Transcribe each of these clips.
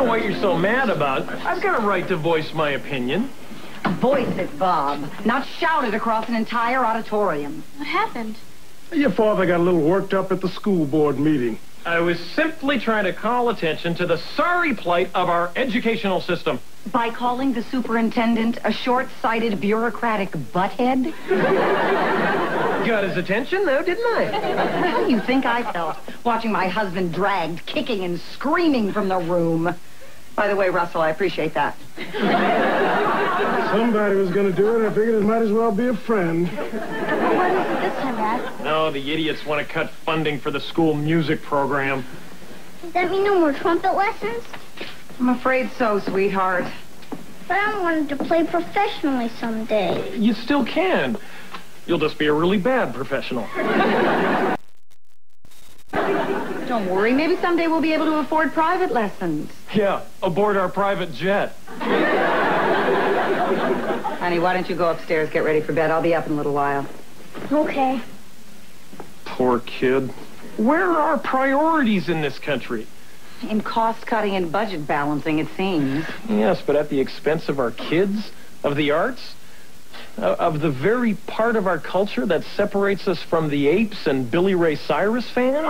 know what you're so mad about. I've got a right to voice my opinion. Voice it, Bob. Not shout it across an entire auditorium. What happened? Your father got a little worked up at the school board meeting. I was simply trying to call attention to the sorry plight of our educational system. By calling the superintendent a short-sighted bureaucratic butthead? Got his attention, though, didn't I? How do you think I felt watching my husband dragged, kicking and screaming from the room? By the way, Russell, I appreciate that. Somebody was going to do it. I figured it might as well be a friend. What is it this time, Dad? No, the idiots want to cut funding for the school music program. Does that mean no more trumpet lessons? I'm afraid so, sweetheart. But I wanted to play professionally someday. You still can. You'll just be a really bad professional. Don't worry, maybe someday we'll be able to afford private lessons. Yeah, aboard our private jet. Honey, why don't you go upstairs, get ready for bed? I'll be up in a little while. Okay. Poor kid. Where are our priorities in this country? In cost-cutting and budget balancing, it seems. Yes, but at the expense of our kids, of the arts, of the very part of our culture that separates us from the apes and Billy Ray Cyrus fans?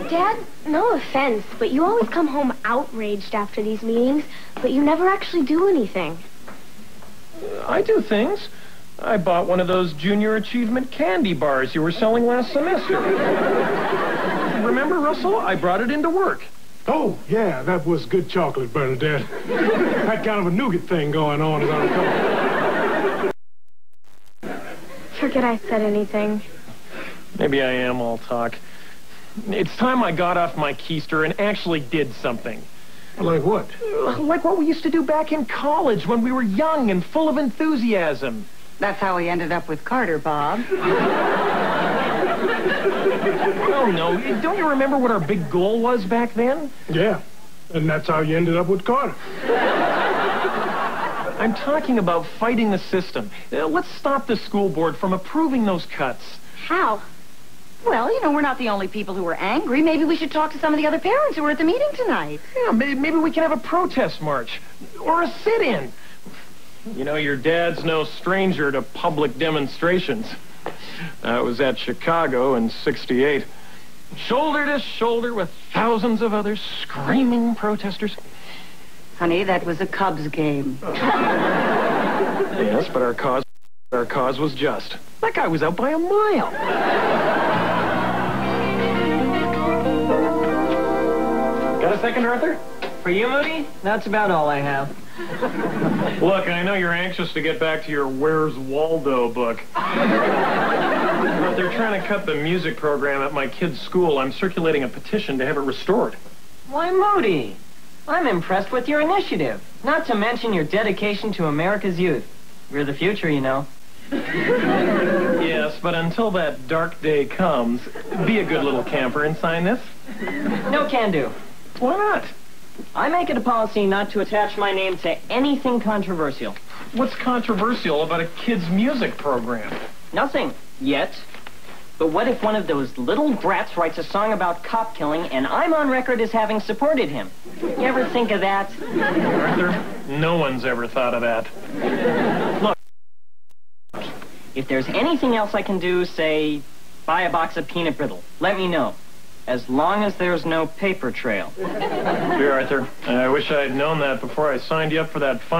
Dad, no offense, but you always come home outraged after these meetings, but you never actually do anything. I do things. I bought one of those junior achievement candy bars you were selling last semester. Remember, Russell? I brought it into work. Oh, yeah, that was good chocolate, Bernadette. Had kind of a nougat thing going on, as I recall. Forget I said anything. Maybe I am all talk. It's time I got off my keister and actually did something. Like what? Like what we used to do back in college when we were young and full of enthusiasm. That's how we ended up with Carter, Bob. Oh, no. Don't you remember what our big goal was back then? Yeah, and that's how you ended up with Carter. I'm talking about fighting the system. Let's stop the school board from approving those cuts. How? Well, you know, we're not the only people who were angry. Maybe we should talk to some of the other parents who were at the meeting tonight. Yeah, maybe we can have a protest march. Or a sit-in. You know, your dad's no stranger to public demonstrations. I was at Chicago in '68. Shoulder to shoulder with thousands of other screaming protesters. Honey, that was a Cubs game. Yes, but our cause was just. That guy was out by a mile. Got a second, Arthur? For you, Moody? That's about all I have. Look, I know you're anxious to get back to your Where's Waldo book. But they're trying to cut the music program at my kid's school. I'm circulating a petition to have it restored. Why, Moody, I'm impressed with your initiative. Not to mention your dedication to America's youth. We're the future, you know. Yes, but until that dark day comes, be a good little camper and sign this. No can do. Why not? I make it a policy not to attach my name to anything controversial. What's controversial about a kid's music program? Nothing. Yet. But what if one of those little brats writes a song about cop killing and I'm on record as having supported him? You ever think of that? Arthur, no one's ever thought of that. Look. If there's anything else I can do, say, buy a box of peanut brittle, let me know. As long as there's no paper trail. Dear Arthur, I wish I had known that before I signed you up for that fun